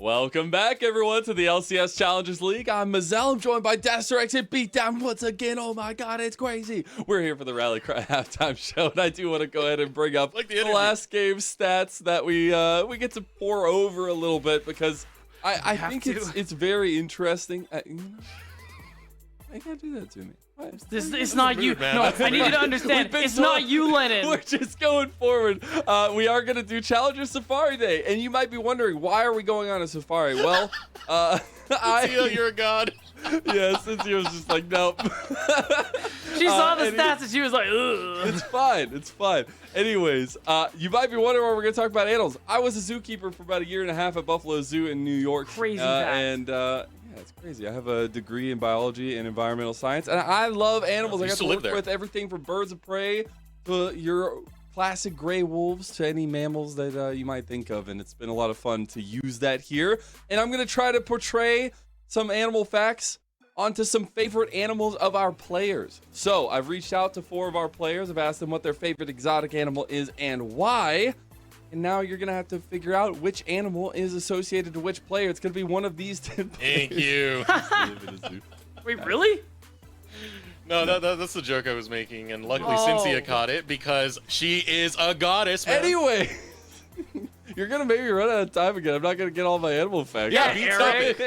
Welcome back, everyone, to the LCS Challengers League. I'm Mazel. I'm joined by Dasterex and Beatdown once again. Oh my god, it's crazy. We're here for the Rally Cry halftime show, and I do want to go ahead and bring up the last game stats that we get to pour over a little bit because I think it's very interesting. I can't do that to me. It's not you. Man. No, I need you to understand. It's not you, Lennon. We're just going forward. We are going to do Challenger Safari Day, and you might be wondering, why are we going on a safari? Well, you're a god. Yeah, Cynthia was just like, nope. She saw the stats and she was like, ugh. It's fine. It's fine. Anyways, you might be wondering why we're going to talk about animals. I was a zookeeper for about 1.5 years at Buffalo Zoo in New York. Crazy fact. Yeah, it's crazy. I have a degree in biology and environmental science, and I love animals. I got to work with everything from birds of prey to your classic gray wolves to any mammals that you might think of, and it's been a lot of fun to use that here. And I'm going to try to portray some animal facts onto some favorite animals of our players. So I've reached out to 4 of our players. I've asked them what their favorite exotic animal is and why. And now you're going to have to figure out which animal is associated to which player. It's going to be one of these 10 players. Thank you. Wait, really? No, that's the joke I was making. And luckily, Cynthia caught it because she is a goddess, man. Anyway, you're going to make me run out of time again. I'm not going to get all my animal facts. Yeah, Eric.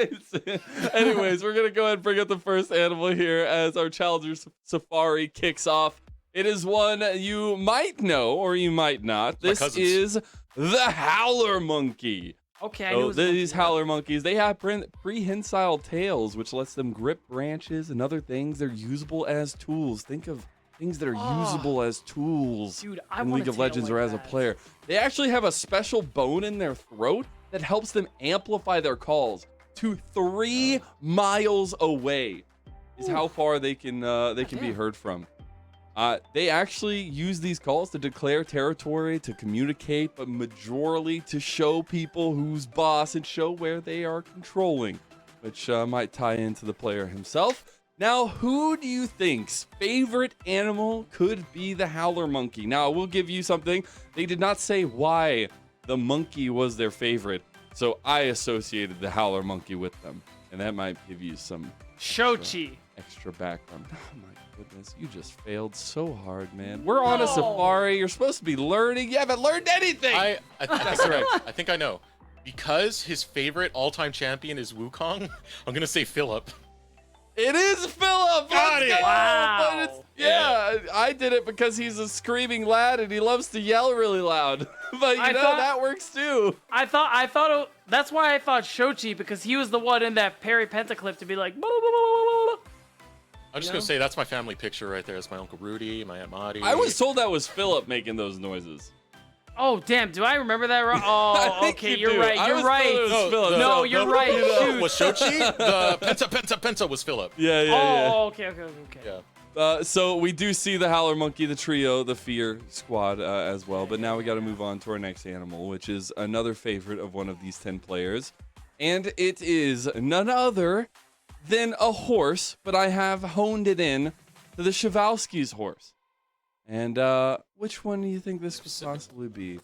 Anyways, we're going to go ahead and bring up the first animal here as our Challenger Safari kicks off. It is one you might know or you might not. This is the howler monkey. Okay, I knew these howler monkeys, they have prehensile tails, which lets them grip branches and other things. They're usable as tools. Think of things that are usable as tools in League of Legends or as a player. They actually have a special bone in their throat that helps them amplify their calls to 3 miles away. Is how far they can be heard from. They actually use these calls to declare territory, to communicate, but majorly to show people who's boss and show where they are controlling, which might tie into the player himself. Now, who do you think's favorite animal could be the howler monkey? Now, I will give you something. They did not say why the monkey was their favorite, so I associated the howler monkey with them, and that might give you some extra background. Oh my goodness, you just failed so hard, man. We're on a safari. You're supposed to be learning. You haven't learned anything. That's right. I think I know. Because his favorite all-time champion is Wukong, I'm gonna say Philip. It is Philip. Got it. Wow. Yeah, I did it because he's a screaming lad and he loves to yell really loud. But you know that works too. I thought that's why I thought Shochi, because he was the one in that Perry Pentaclip to be like. Blah, blah, blah, blah, blah. I'm just gonna say that's my family picture right there. It's my Uncle Rudy, my Aunt Maudie. I was told that was Philip making those noises. Oh damn! Do I remember that wrong? Oh, okay, you're right. You're right. No, you're right. Shoot. Was Shochi? The Penta was Philip. Yeah. Oh, okay. Yeah. So we do see the howler monkey, the trio, the fear squad as well. But now we got to move on to our next animal, which is another favorite of one of these 10 players, and it is none other than a horse, but I have honed it in to the Przewalski's horse. And which one do you think this could possibly be?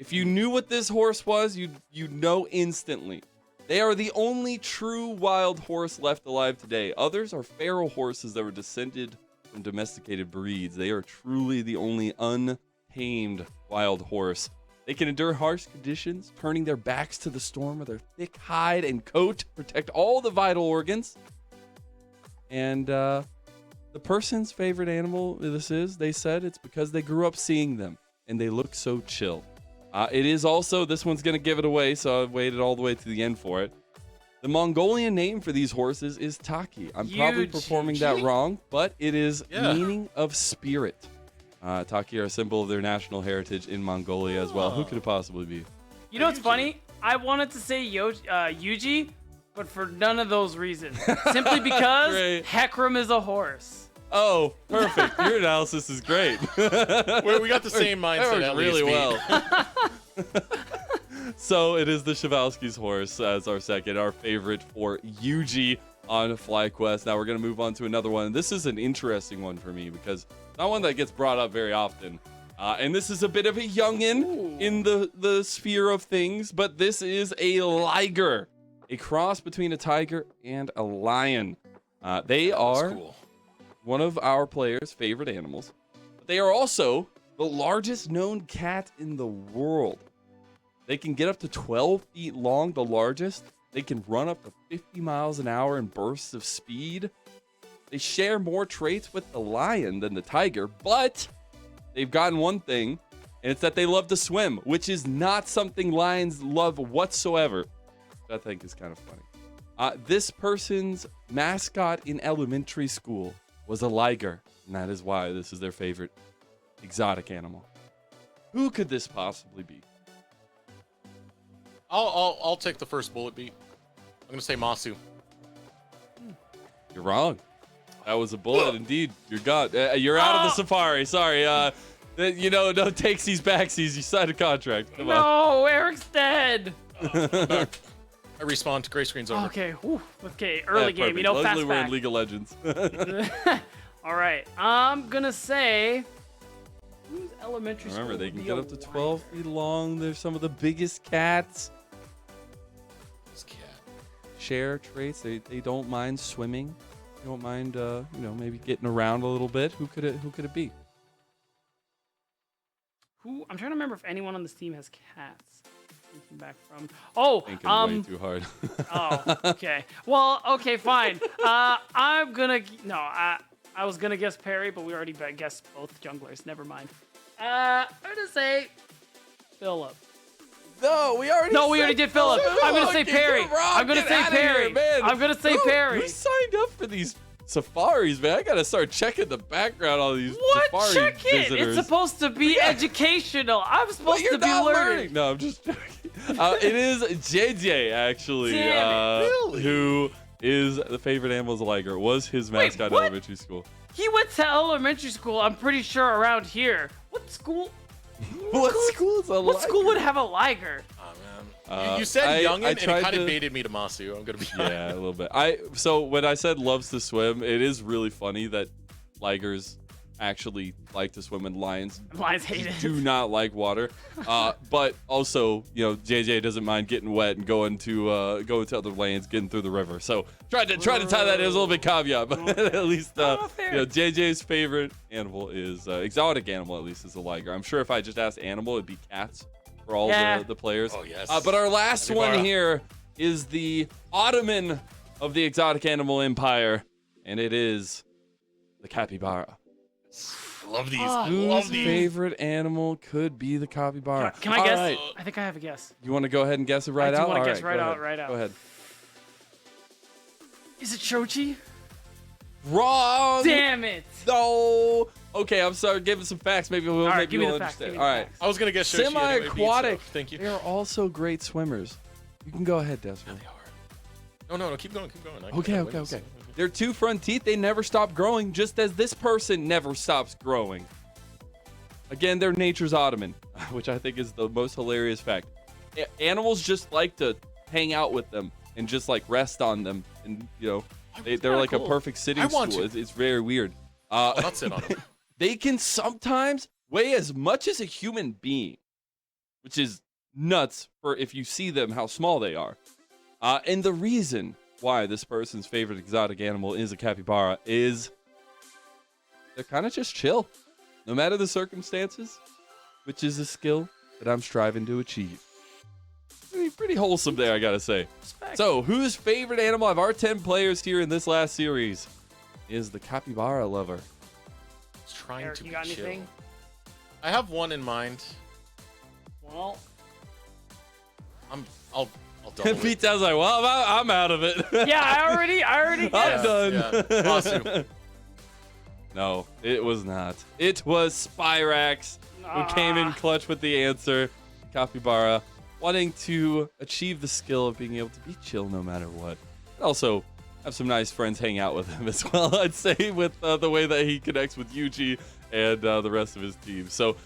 If you knew what this horse was, you'd know instantly. They are the only true wild horse left alive today. Others are feral horses that were descended from domesticated breeds. They are truly the only untamed wild horse. They can endure harsh conditions, turning their backs to the storm with their thick hide and coat to protect all the vital organs. And the person's favorite animal they said it's because they grew up seeing them and they look so chill. It is also, this one's going to give it away, so I've waited all the way to the end for it. The Mongolian name for these horses is Taki. I'm probably performing that wrong, but it is meaning of spirit. Taki are a symbol of their national heritage in Mongolia as well. Who could it possibly be? You know what's funny? I wanted to say Yuji, but for none of those reasons. Simply because Hecarim is a horse. Oh, perfect. Your analysis is great. We got the same mindset at really least. Well. So it is the Przewalski's horse as our second, our favorite for Yuji on FlyQuest. Now we're going to move on to another one. This is an interesting one for me because not one that gets brought up very often. And this is a bit of a youngin in the sphere of things, but this is a liger, a cross between a tiger and a lion. They are one of our players' favorite animals. But they are also the largest known cat in the world. They can get up to 12 feet long, the largest. They can run up to 50 miles an hour in bursts of speed. They share more traits with the lion than the tiger, but they've gotten one thing, and it's that they love to swim, which is not something lions love whatsoever. I think is kind of funny. This person's mascot in elementary school was a liger, and that is why this is their favorite exotic animal. Who could this possibly be? I'll take the first bullet beat. I'm gonna say Masu. You're wrong. That was a bullet indeed. You're gone. You're out of the safari. Sorry. No takesies, backsies. You signed a contract. Come on. No, Eric's dead. I respawned. Gray screen's over. Okay. Whew. Okay. Early game. Perfect. Fast Luckily, we're back. in League of Legends. All right. I'm gonna say. Who's elementary school? Remember, they can get up to 12 feet long. They're some of the biggest cats. This cat. Share traits. They don't mind swimming. They don't mind maybe getting around a little bit. Who could it be? I'm trying to remember if anyone on this team has cats. Thinking back from. Oh. Thinking way too hard. Oh. Okay. Well. Okay. Fine. I'm gonna. No. I was gonna guess Perry, but we already guessed both junglers. Never mind. I'm gonna say Philip. No, we already did Philip. I'm gonna say Perry. I'm gonna say Perry. I'm gonna say Perry. Who signed up for these safaris, man? I gotta start checking the background on these What? safari Check it. visitors. It's supposed to be educational. I'm supposed to be learning. No, I'm just joking. It is JJ actually, Damn it. Really? who is the favorite animal is a liger. It was his mascot in what? elementary school. He went to elementary school. I'm pretty sure around here. What school? What school is a What school would have a liger? Oh man. You said youngin, and it tried kind of to- baited me to Masu. I'm gonna be Yeah, a little bit. So when I said loves to swim, it is really funny that ligers actually like to swim and lions Lions hate it. do not like water. But also, JJ doesn't mind getting wet and going to other lanes, getting through the river. So tried to tie that in. It was a little bit caveat, but at least fair. JJ's favorite animal is exotic animal. At least is a liger. I'm sure if I just asked animal, it'd be cats for all the players. Oh yes. But our last Capybara. one here is the Ottoman of the exotic animal empire, and it is the capybara. Love these. Oh, Love Whose these. favorite animal could be the capybara? Can I All guess? right. I think I have a guess. You want to go ahead and guess it right I do out? wanna All guess right go out, ahead. right out. Go ahead. Is it Chochi? Wrong. Damn it! No. Okay, I'm sorry. Give us some facts. Maybe we'll right, maybe give me we'll the facts, understand. give me All the right. facts. I was gonna guess Shoshi, Semi-aquatic. Thank you. They are also great swimmers. You can go ahead, Desmond. No. Keep going. Okay. Their two front teeth, they never stop growing, just as this person never stops growing. Again, they're nature's Ottoman, which I think is the most hilarious fact. Animals just like to hang out with them and just like rest on them, and they're like a cool. perfect sitting I want stool. to. It's very weird. I'll sit on them. They can sometimes weigh as much as a human being, which is nuts for if you see them how small they are. And the reason why this person's favorite exotic animal is a capybara is they're kind of just chill, no matter the circumstances, which is a skill that I'm striving to achieve. Pretty wholesome there, I gotta say. Respect. So, whose favorite animal of our 10 players here in this last series is the capybara lover? It's trying Eric, to you be got chill. anything? I have one in mind. Well, I'll double it. Pete sounds like, well, I'm out of it. yeah, I already I'm guessed. done. Yeah. Masu. No, it was not. It was Spyrax who came in clutch with the answer. Capybara, wanting to achieve the skill of being able to be chill no matter what. And also have some nice friends hang out with him as well, I'd say, with the way that he connects with Yuji and the rest of his team. So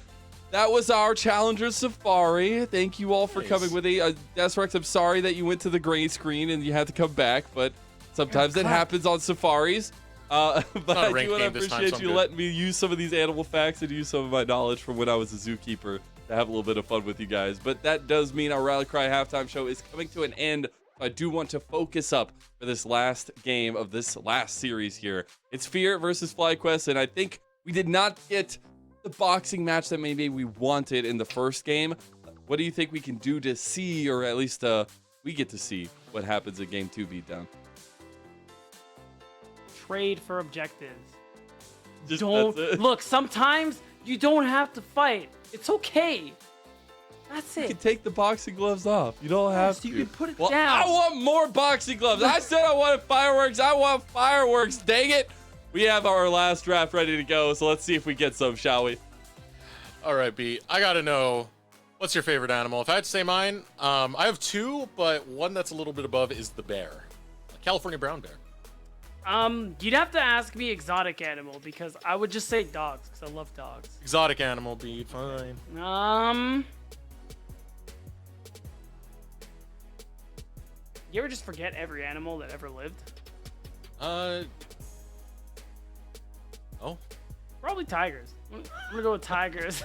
that was our Challengers Safari. Thank you all for coming with me. Desrex, I'm sorry that you went to the gray screen and you had to come back, but sometimes it happens on safaris. But Not a I do ranked want to game this time, appreciate so I'm you good. letting me use some of these animal facts and use some of my knowledge from when I was a zookeeper to have a little bit of fun with you guys. But that does mean our Rally Cry halftime show is coming to an end. I do want to focus up for this last game of this last series here. It's Fear versus FlyQuest, and I think we did not get the boxing match that maybe we wanted in the first game. What do you think we can do to see, or at least we get to see what happens in game 2 beatdown? Trade for objectives. Just, Don't that's it. look. Sometimes you don't have to fight. It's okay. That's You it. can take the boxing gloves off. You don't have Yes, to. you can put it well, down. I want more boxing gloves. I said I wanted fireworks. I want fireworks. Dang it. We have our last draft ready to go, so let's see if we get some, shall we? All right, B. I gotta know, what's your favorite animal? If I had to say mine, I have two, but one that's a little bit above is the bear, a California brown bear. You'd have to ask me exotic animal because I would just say dogs because I love dogs. Exotic animal, B. Fine. You ever just forget every animal that ever lived? Oh, Probably tigers. I'm gonna go with tigers.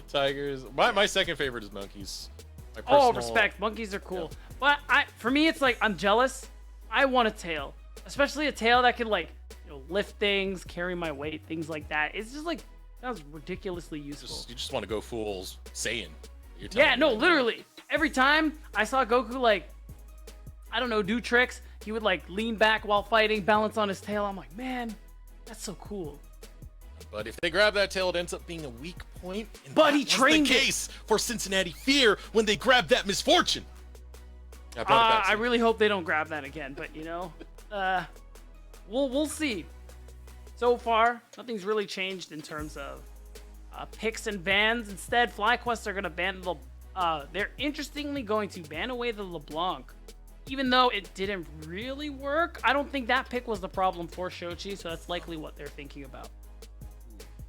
tigers. My second favorite is monkeys. My Oh, personal- respect. Monkeys are cool. Yeah. But for me, it's like I'm jealous. I want a tail, especially a tail that could lift things, carry my weight, things like that. It's just like sounds ridiculously useful. You just want to go full Saiyan. You're Yeah, telling no, me right now. literally. Every time I saw Goku I don't know, do tricks, he would lean back while fighting, balance on his tail. I'm like, man, that's so cool. But if they grab that tail, it ends up being a weak point. And But that he was trained the it. case for Cincinnati Fear when they grabbed that misfortune. I brought it back. I really hope they don't grab that again, but we'll see. So far, nothing's really changed in terms of picks and bans. Instead, FlyQuest are going to ban they're interestingly going to ban away the LeBlanc. Even though it didn't really work, I don't think that pick was the problem for Shochi, so that's likely what they're thinking about.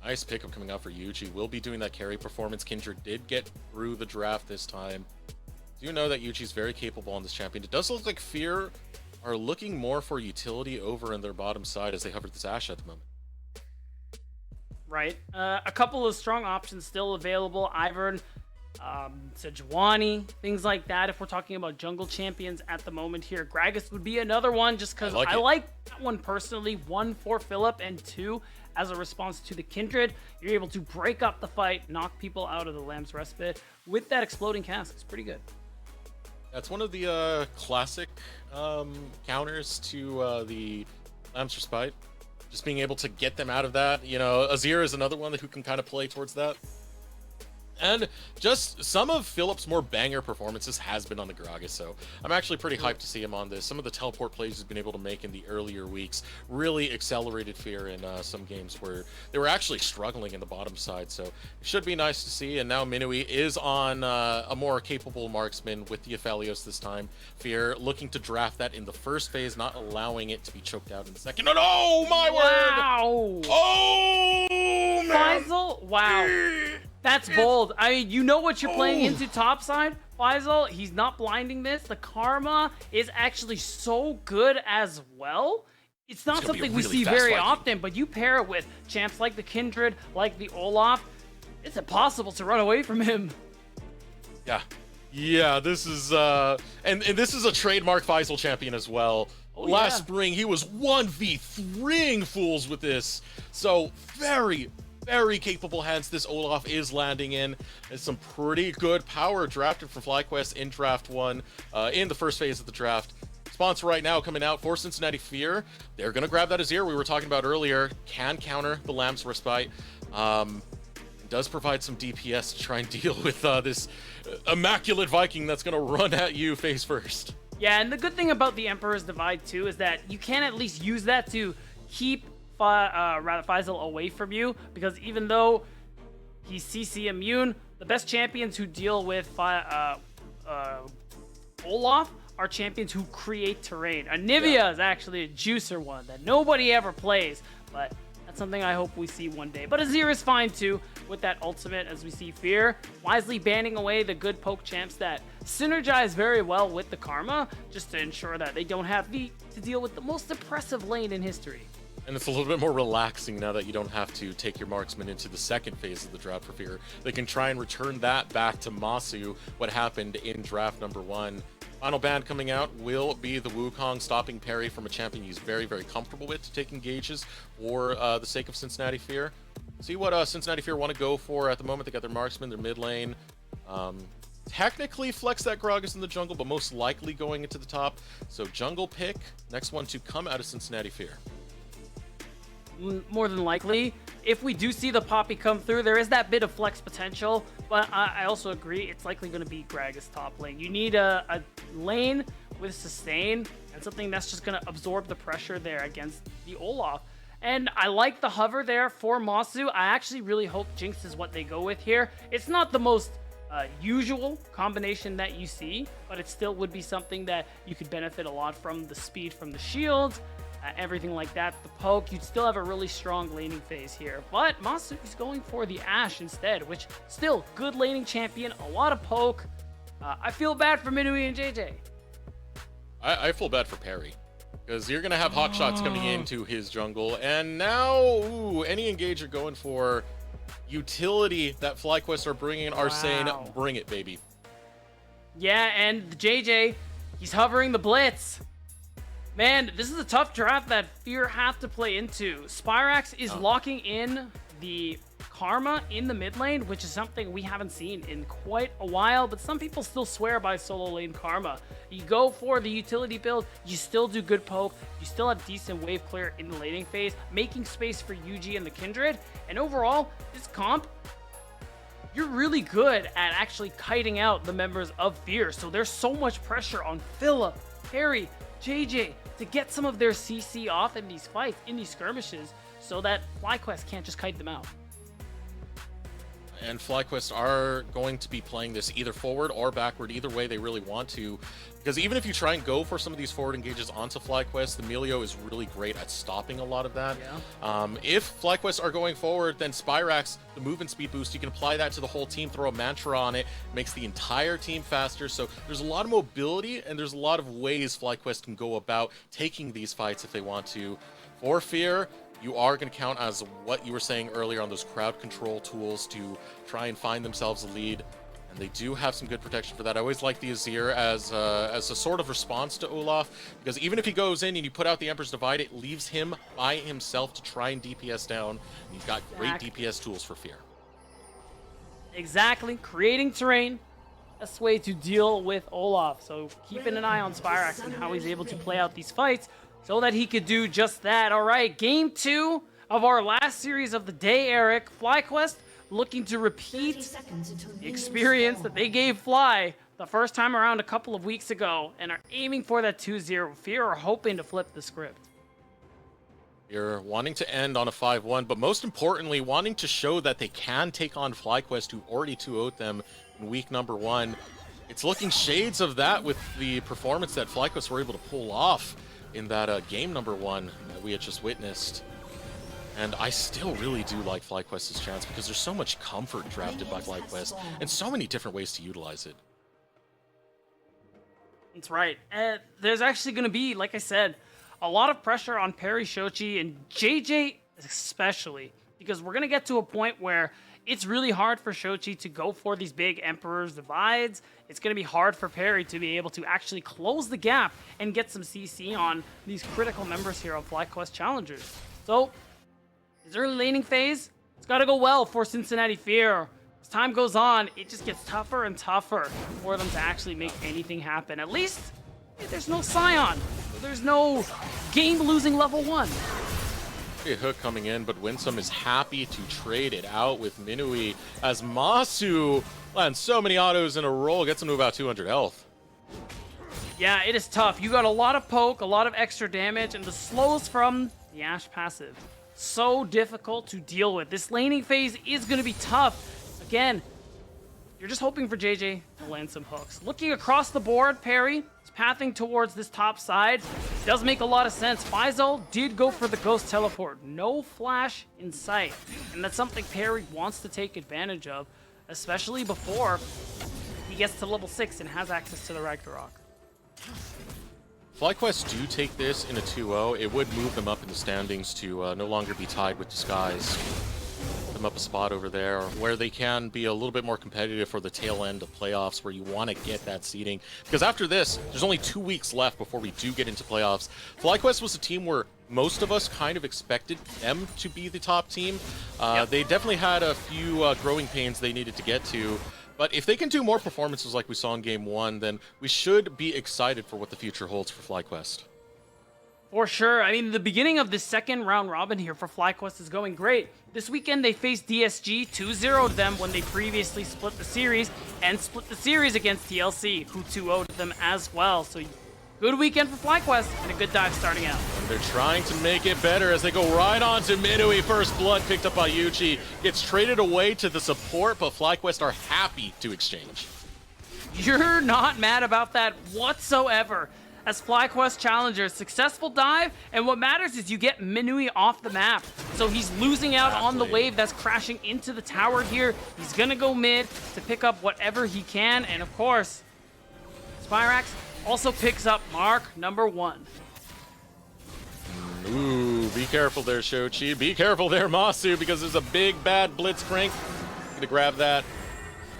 Nice pickup coming out for Yuchi. Will be doing that carry performance. Kindred did get through the draft this time. Do you know that Yuchi's very capable on this champion? It does look like Fear are looking more for utility over in their bottom side as they hover this Ashe at the moment. Right. A couple of strong options still available. Ivern, Sejuani, things like that. If we're talking about jungle champions at the moment here, Gragas would be another one just because I like that one personally. 1 for Philip and 2 as a response to the Kindred. You're able to break up the fight, knock people out of the Lamb's Respite with that exploding cask. It's pretty good. That's one of the classic counters to the Lamb's Respite. Just being able to get them out of that. Azir is another one who can kind of play towards that. And just some of Philip's more banger performances has been on the Gragas, so I'm actually pretty hyped to see him on this. Some of the teleport plays he's been able to make in the earlier weeks really accelerated Fear in some games where they were actually struggling in the bottom side, so it should be nice to see. And now Minui is on a more capable marksman with the Aphelios this time. Fear looking to draft that in the first phase, not allowing it to be choked out in the second. Oh, my word! Wow! Oh, man! Faisal? Wow. That's bold. I mean, you know what you're playing into topside, Faisal. He's not blinding this. The karma is actually so good as well. It's not something we see very often, but you pair it with champs like the Kindred, like the Olaf. It's impossible to run away from him. Yeah, this is and this is a trademark Faisal champion as well. Last spring he was 1v3ing fools with this. So very capable hands this Olaf is landing in. There's some pretty good power drafted from FlyQuest in draft 1 in the first phase of the draft. Sponsor right now coming out for Cincinnati Fear. They're going to grab that Azir we were talking about earlier. Can counter the Lamb's Respite. Does provide some DPS to try and deal with this immaculate Viking that's going to run at you face first. Yeah, and the good thing about the Emperor's Divide too is that you can at least use that to keep Faisal away from you, because even though he's CC immune, the best champions who deal with Olaf are champions who create terrain. Anivia is actually a juicer one that nobody ever plays, but That's something I hope we see one day. But Azir is fine too with that ultimate, as we see Fear wisely banning away the good poke champs that synergize very well with the Karma, just to ensure that they don't have to deal with the most oppressive lane in history. And it's a little bit more relaxing now that you don't have to take your marksman into the second phase of the draft for Fear. They can try and return that back to Masu, what happened in draft number 1. Final ban coming out will be the Wukong, stopping Perry from a champion he's very, very comfortable with to take engages for the sake of Cincinnati Fear. See what Cincinnati Fear want to go for at the moment. They got their marksman, their mid lane. Technically flex that Gragas in the jungle, but most likely going into the top. So jungle pick, next one to come out of Cincinnati Fear. More than likely, if we do see the Poppy come through, there is that bit of flex potential, but I also agree it's likely going to be Gragas top lane. You need a lane with sustain and something that's just going to absorb the pressure there against the Olaf. And I like the hover there for Masu. I actually really hope Jinx is what they go with here. It's not the most usual combination that you see, but it still would be something that you could benefit a lot from. The speed from the shield, everything like that, the poke. You'd still have a really strong laning phase here, but Masu is going for the Ashe instead, which still good laning champion, a lot of poke. I feel bad for Minui and JJ. I feel bad for Perry, because you're going to have hawk shots coming into his jungle, and now any engager going for utility that FlyQuest are bringing are saying, bring it, baby. Yeah, and the JJ, he's hovering the Blitz. Man, this is a tough draft that Fear have to play into. Spyrax is locking in the Karma in the mid lane, which is something we haven't seen in quite a while, but some people still swear by solo lane Karma. You go for the utility build, you still do good poke, you still have decent wave clear in the laning phase, making space for UG and the Kindred, and overall, this comp, you're really good at actually kiting out the members of Fear, so there's so much pressure on Philip, Perry, JJ to get some of their CC off in these fights, in these skirmishes, so that FlyQuest can't just kite them out. And FlyQuest are going to be playing this either forward or backward, either way they really want to. Because even if you try and go for some of these forward engages onto FlyQuest, the Melio is really great at stopping a lot of that. Yeah. If FlyQuest are going forward, then Spyrax, the movement speed boost, you can apply that to the whole team, throw a mantra on it, makes the entire team faster. So there's a lot of mobility, and there's a lot of ways FlyQuest can go about taking these fights if they want to. For Fear, you are going to count as what you were saying earlier on those crowd control tools to try and find themselves a lead. And they do have some good protection for that. I always like the Azir as a sort of response to Olaf, because even if he goes in and you put out the Emperor's Divide, it leaves him by himself to try and DPS down. And he's got great DPS tools for Fear. Exactly. Creating terrain. Best way to deal with Olaf. So keeping an eye on Spyrax and how he's able to play out these fights, so that he could do just that. All right, game 2 of our last series of the day, Eric. FlyQuest looking to repeat the experience that they gave Fly the first time around a couple of weeks ago and are aiming for that 2-0. Fear are hoping to flip the script. You're wanting to end on a 5-1, but most importantly, wanting to show that they can take on FlyQuest, who already 2-0'd them in week number 1. It's looking shades of that with the performance that FlyQuest were able to pull off in that game number 1 that we had just witnessed. And I still really do like FlyQuest's chance, because there's so much comfort drafted by FlyQuest and so many different ways to utilize it. That's right. There's actually going to be, like I said, a lot of pressure on Perry, Shochi, and JJ especially, because we're going to get to a point where it's really hard for Shochi to go for these big Emperor's Divides. It's going to be hard for Perry to be able to actually close the gap and get some CC on these critical members here of FlyQuest Challengers. So, this early laning phase, it's got to go well for Cincinnati Fear. As time goes on, it just gets tougher and tougher for them to actually make anything happen. At least, there's no Scion. There's no game-losing level 1. A hook coming in, but Winsome is happy to trade it out with Minui as Masu lands so many autos in a row, gets him to about 200 health. Yeah, it is tough. You got a lot of poke, a lot of extra damage, and the slows from the Ashe passive. So difficult to deal with. This laning phase is going to be tough. Again, you're just hoping for JJ to land some hooks. Looking across the board, Perry is pathing towards this top side. Does make a lot of sense. Faisal did go for the ghost teleport. No flash in sight. And that's something Perry wants to take advantage of, especially before he gets to level 6 and has access to the Ragnarok. FlyQuest do take this in a 2-0. It would move them up in the standings to no longer be tied with Disguise. Put them up a spot over there where they can be a little bit more competitive for the tail end of playoffs, where you want to get that seeding. Because after this, there's only 2 weeks left before we do get into playoffs. FlyQuest was a team where most of us kind of expected them to be the top team. They definitely had a few growing pains they needed to get to. But if they can do more performances like we saw in Game 1, then we should be excited for what the future holds for FlyQuest. For sure. I mean, the beginning of the second round robin here for FlyQuest is going great. This weekend, they faced DSG, 2-0'd them when they previously split the series, and split the series against TLC, who 2-0'd them as well. So good weekend for FlyQuest, and a good dive starting out. And they're trying to make it better as they go right on to Minui. First blood picked up by Yuji. Gets traded away to the support, but FlyQuest are happy to exchange. You're not mad about that whatsoever. As FlyQuest Challengers, successful dive, and what matters is you get Minui off the map. So he's losing out on the wave that's crashing into the tower here. He's gonna go mid to pick up whatever he can, and of course, Spyrax also picks up mark number 1. Ooh, be careful there, Shochi. Be careful there, Masu, because there's a big, bad Blitzcrank. Gonna grab that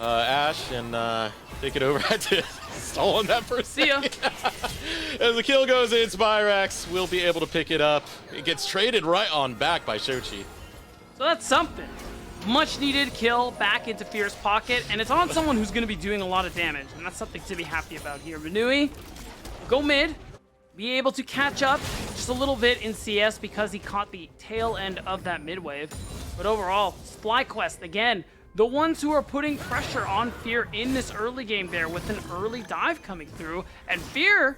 Ash and take it over. I had to stall on that for a second. See ya. As the kill goes in, Spyrax will be able to pick it up. It gets traded right on back by Shochi. So that's something. Much needed kill back into Fear's pocket, and it's on someone who's going to be doing a lot of damage, and that's something to be happy about here. Minui will go mid, be able to catch up just a little bit in CS because he caught the tail end of that mid wave. But overall, FlyQuest, again, the ones who are putting pressure on Fear in this early game there with an early dive coming through, and Fear,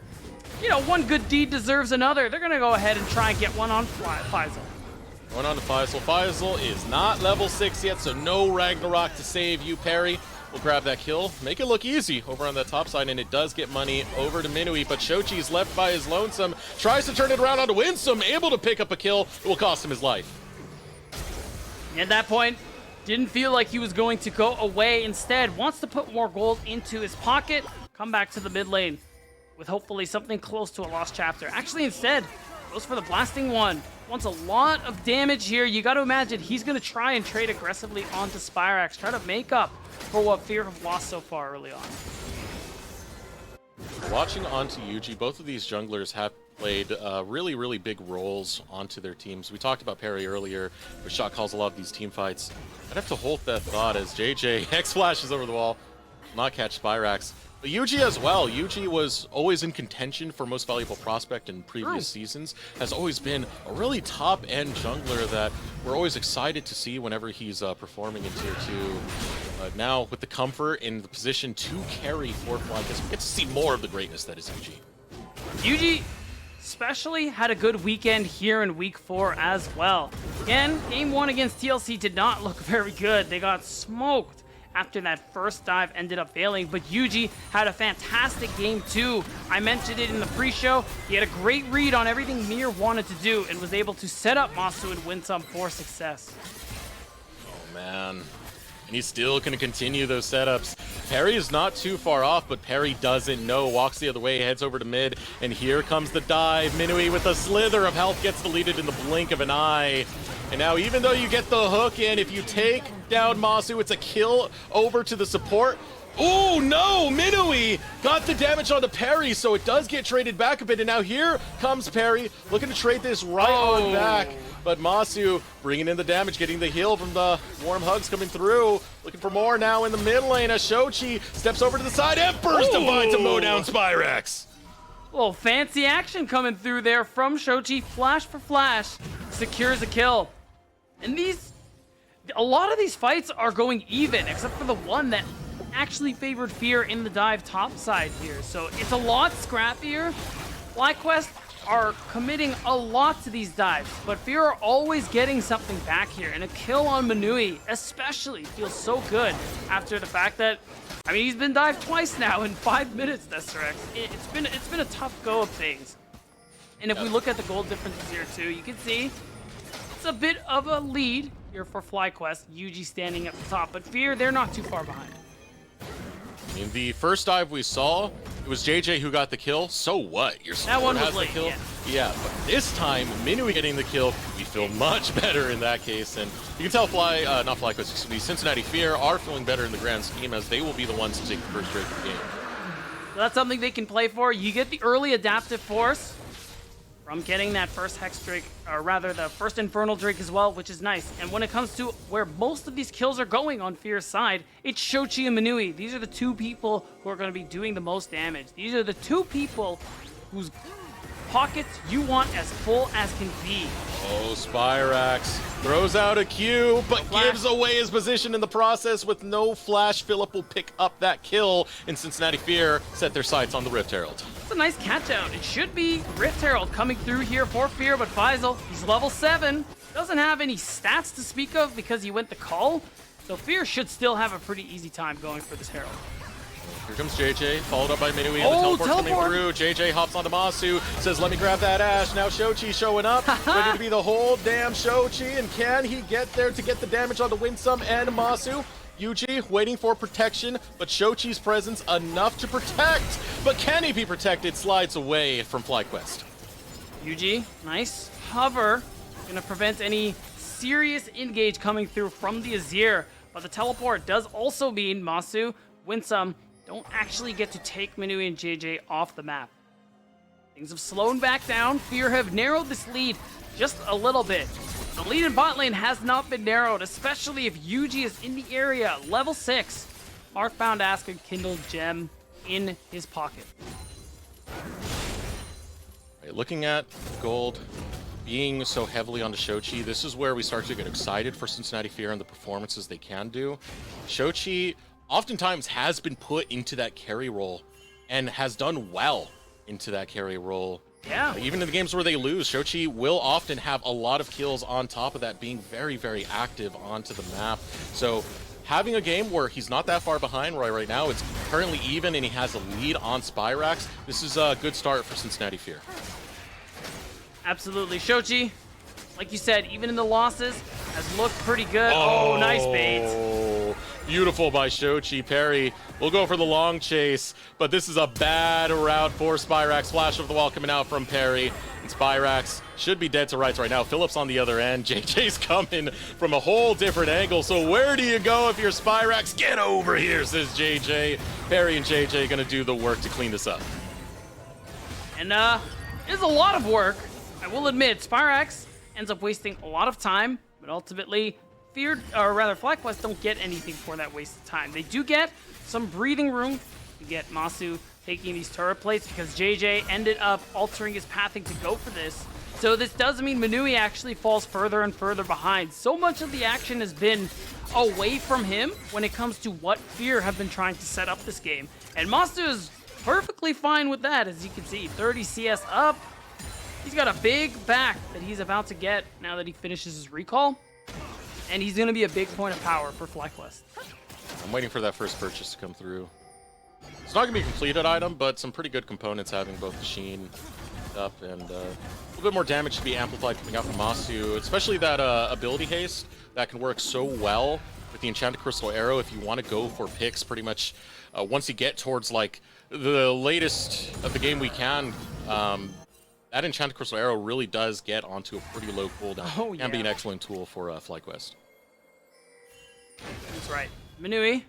you know, one good deed deserves another. They're going to go ahead and try and get one on Faisal. Going on to Faisal. Faisal is not level 6 yet, so no Ragnarok to save you, Perry. We'll grab that kill, make it look easy over on that top side, and it does get money over to Minui, but Shochi's left by his lonesome, tries to turn it around onto Winsome, able to pick up a kill. It will cost him his life. At that point, didn't feel like he was going to go away. Instead, wants to put more gold into his pocket, come back to the mid lane with hopefully something close to a lost chapter. Actually, instead, goes for the blasting one. Wants a lot of damage here. You got to imagine he's going to try and trade aggressively onto Spyrax, try to make up for what Fear have lost so far early on. Watching onto Yuji, both of these junglers have played really, really big roles onto their teams. We talked about Perry earlier, where shot calls a lot of these team fights. I'd have to hold that thought as JJ X flashes over the wall, not catch Spyrax. But Yuji as well. Yuji was always in contention for most valuable prospect in previous seasons. Has always been a really top-end jungler that we're always excited to see whenever he's performing in Tier 2. But now, with the comfort in the position to carry for FlyQuest, we get to see more of the greatness that is Yuji. Yuji especially had a good weekend here in Week 4 as well. Again, Game 1 against TLC did not look very good. They got smoked after that first dive ended up failing, but Yuji had a fantastic Game 2. I mentioned it in the pre-show. He had a great read on everything Mir wanted to do and was able to set up Masu and Winsome for success. Oh, man. And he's still going to continue those setups. Perry is not too far off, but Perry doesn't know. Walks the other way, heads over to mid, and here comes the dive. Minui with a slither of health gets deleted in the blink of an eye. And now, even though you get the hook in, if you take down Masu, it's a kill over to the support. Oh no, Minui got the damage onto Perry, so it does get traded back a bit. And now here comes Perry, looking to trade this right on back. But Masu bringing in the damage, getting the heal from the warm hugs coming through. Looking for more now in the mid lane as Shochi steps over to the side. Emperor's Divine to mow down Spyrax. A little fancy action coming through there from Shochi. Flash for flash, secures a kill. And a lot of these fights are going even, except for the one that actually favored Fear in the dive top side here. So it's a lot scrappier. FlyQuest are committing a lot to these dives, but Fear are always getting something back here, and a kill on Manui especially feels so good after the fact that, I mean, he's been dived twice now in 5 minutes, Desterex. It's been a tough go of things. And if we look at the gold differences here too, you can see it's a bit of a lead here for FlyQuest. Yuji standing at the top, but Fear, they're not too far behind. In the first dive we saw, it was JJ who got the kill. So what? Your That one support was has the late, kill. yeah. Yeah, but this time, Minui getting the kill, we feel much better in that case. And you can tell not FlyQuest, excuse me, Cincinnati Fear are feeling better in the grand scheme as they will be the ones to take the first straight of the game. So that's something they can play for. You get the early adaptive force from getting that first Hex Drake, or rather the first Infernal Drake as well, which is nice. And when it comes to where most of these kills are going on Fear's side, it's Shochi and Manui. These are the two people who are going to be doing the most damage. These are the two people whose pockets you want as full as can be. Oh, Spyrax throws out a Q, but gives away his position in the process with no flash. Philip will pick up that kill, and Cincinnati Fear set their sights on the Rift Herald. It's a nice catch out. It should be Rift Herald coming through here for Fear, but Faisal, he's level 7. Doesn't have any stats to speak of because he went the call, so Fear should still have a pretty easy time going for this Herald. Here comes JJ, followed up by Minui, and Oh, the teleport's coming through. JJ hops onto Masu, says, let me grab that Ash. Now Shochi showing up, ready to be the whole damn Shochi, and can he get there to get the damage onto Winsome and Masu? Yuji waiting for protection, but Shochi's presence enough to protect. But can he be protected? Slides away from FlyQuest. Yuji, nice hover. Gonna prevent any serious engage coming through from the Azir. But the teleport does also mean Masu, Winsome, don't actually get to take Minui and JJ off the map. Things have slowed back down. Fear have narrowed this lead just a little bit. The lead in bot lane has not been narrowed, especially if Yuji is in the area. Level 6. Markbound Ask and Kindled Gem in his pocket. Right, looking at gold being so heavily onto Shochi, this is where we start to get excited for Cincinnati Fear and the performances they can do. Shochi oftentimes has been put into that carry role and has done well into that carry role. Yeah. Even in the games where they lose, Shochi will often have a lot of kills on top of that, being very, very active onto the map. So having a game where he's not that far behind right now, it's currently even and he has a lead on Spyrax. This is a good start for Cincinnati Fear. Absolutely. Shochi, like you said, even in the losses, has looked pretty good. Oh, nice bait. Beautiful by Shochi. Parry will go for the long chase, but this is a bad route for Spyrax. Flash over the wall coming out from Parry, and Spyrax should be dead to rights right now. Phillips on the other end. JJ's coming from a whole different angle, so where do you go if you're Spyrax? Get over here, says JJ. Parry and JJ gonna do the work to clean this up. And it's a lot of work. I will admit, Spyrax ends up wasting a lot of time, but ultimately, FlyQuest don't get anything for that wasted time. They do get some breathing room. You get Masu taking these turret plates because JJ ended up altering his pathing to go for this. So this does mean Manui actually falls further and further behind. So much of the action has been away from him when it comes to what Fear have been trying to set up this game. And Masu is perfectly fine with that, as you can see. 30 CS up. He's got a big back that he's about to get now that he finishes his recall. And he's going to be a big point of power for FlyQuest. I'm waiting for that first purchase to come through. It's not going to be a completed item, but some pretty good components having both the Sheen up and a little bit more damage to be amplified coming out from Masu, especially that ability haste that can work so well with the Enchanted Crystal Arrow if you want to go for picks pretty much once you get towards like the latest of the game we can. That Enchanted Crystal Arrow really does get onto a pretty low cooldown. Oh, yeah. Can be an excellent tool for FlyQuest. That's right. Manui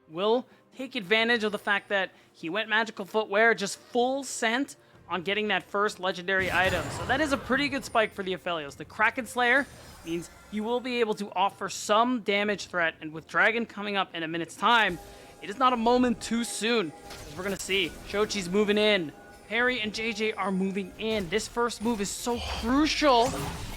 will take advantage of the fact that he went Magical Footwear, just full scent on getting that first legendary item. So that is a pretty good spike for the Aphelios. The Kraken Slayer means he will be able to offer some damage threat, and with Dragon coming up in a minute's time, it is not a moment too soon, as we're going to see. Shochi's moving in. Harry and JJ are moving in. This first move is so crucial.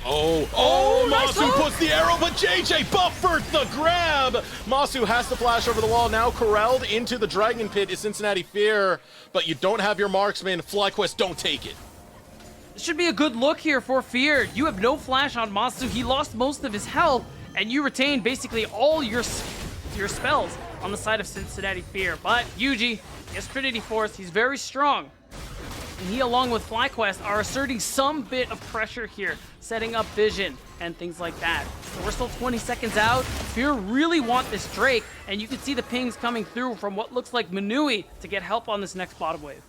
Oh, nice Masu move. puts the arrow, but JJ buffered the grab. Masu has to flash over the wall. Now corralled into the Dragon Pit is Cincinnati Fear, but you don't have your marksman. FlyQuest, don't take it. This should be a good look here for Fear. You have no flash on Masu. He lost most of his health, and you retain basically all your spells on the side of Cincinnati Fear. But Yuji, he has Trinity Force. He's very strong. And he, along with FlyQuest, are asserting some bit of pressure here, setting up vision and things like that. So we're still 20 seconds out. Fear really want this Drake, and you can see the pings coming through from what looks like Manui to get help on this next bottom wave.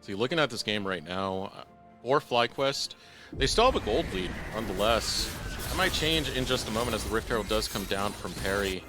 So looking at this game right now, for FlyQuest, they still have a gold lead, nonetheless. That might change in just a moment as the Rift Herald does come down from Perry.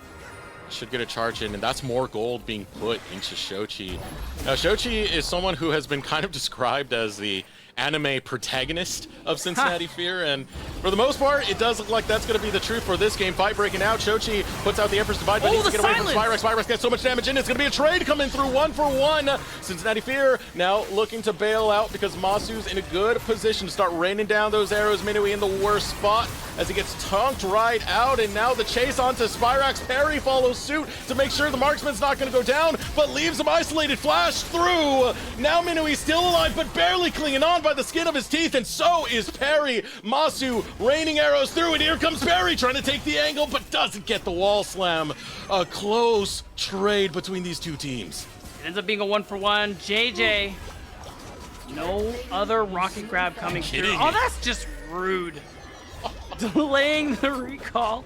Should get a charge in, and that's more gold being put into Shochi. Now, Shochi is someone who has been kind of described as the anime protagonist of Cincinnati Fear, and for the most part, it does look like that's going to be the truth for this game. Fight breaking out. Shochi puts out the Emperor's Divide, but needs to get away from Spyrex. Spyrex gets so much damage in. It's going to be a trade coming through 1-for-1. Cincinnati Fear now looking to bail out because Masu's in a good position to start raining down those arrows. Minui in the worst spot as he gets tonked right out, and now the chase onto Spyrex. Perry follows suit to make sure the marksman's not going to go down, but leaves him isolated. Flash through. Now Minui still alive, but barely clinging on by the skin of his teeth, and so is Perry. Masu raining arrows through, and here comes Perry trying to take the angle, but doesn't get the wall slam. A close trade between these two teams. It ends up being a 1-for-1. JJ, no other rocket grab coming through. Oh, that's just rude. Delaying the recall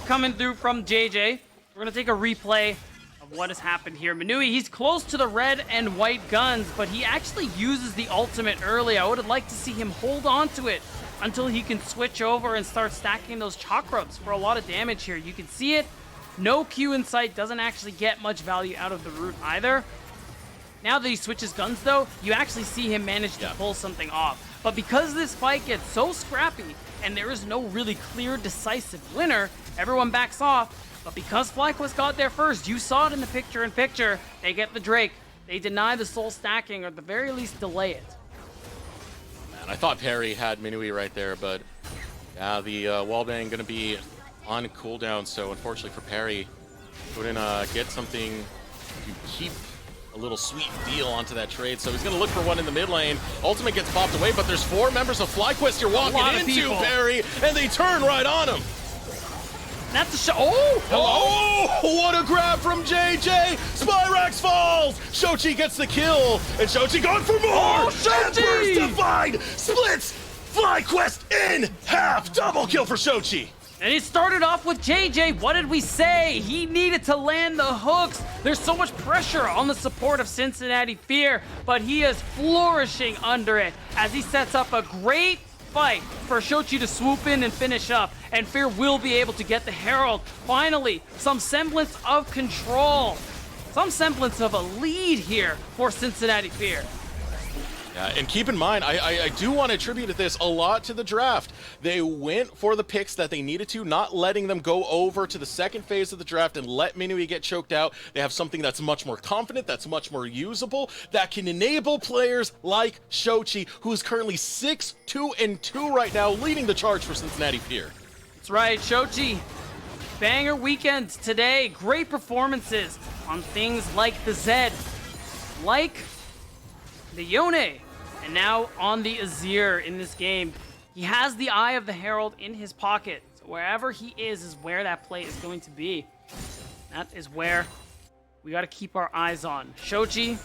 coming through from JJ. We're going to take a replay of what has happened here. Manui, he's close to the red and white guns, but he actually uses the ultimate early. I would have liked to see him hold on to it until he can switch over and start stacking those chakrams for a lot of damage here. You can see it. No Q in sight, doesn't actually get much value out of the root either. Now that he switches guns, though, you actually see him manage to pull something off. But because this fight gets so scrappy and there is no really clear, decisive winner, everyone backs off. But because FlyQuest got there first, you saw it in the picture-in-picture, they get the Drake. They deny the soul stacking, or at the very least delay it. Man, I thought Perry had Minui right there, but yeah, the wallbang going to be on cooldown, so unfortunately for Perry, couldn't get something to keep a little sweet deal onto that trade, so he's going to look for one in the mid lane. Ultimate gets popped away, but there's 4 members of FlyQuest you're walking into, Perry, and they turn right on him. That's a shot. Oh! Oh! What a grab from JJ! Spyrex falls! Shochi gets the kill, and Shochi going for more! Oh, Shochi! Emperor's Divide splits FlyQuest in half! Double kill for Shochi! And it started off with JJ. What did we say? He needed to land the hooks. There's so much pressure on the support of Cincinnati Fear, but he is flourishing under it as he sets up a great fight for Shochi to swoop in and finish up, and Fear will be able to get the Herald. Finally, some semblance of control, some semblance of a lead here for Cincinnati Fear. Yeah, and keep in mind, I do want to attribute this a lot to the draft. They went for the picks that they needed to, not letting them go over to the second phase of the draft and let Minui get choked out. They have something that's much more confident, that's much more usable, that can enable players like Shochi, who is currently 6-2-2 right now, leading the charge for Cincinnati Fear. That's right, Shochi. Banger weekend today. Great performances on things like the Zed, like the Yone, and now on the Azir in this game. He has the Eye of the Herald in his pocket. So wherever he is where that play is going to be. That is where we got to keep our eyes on. Shochi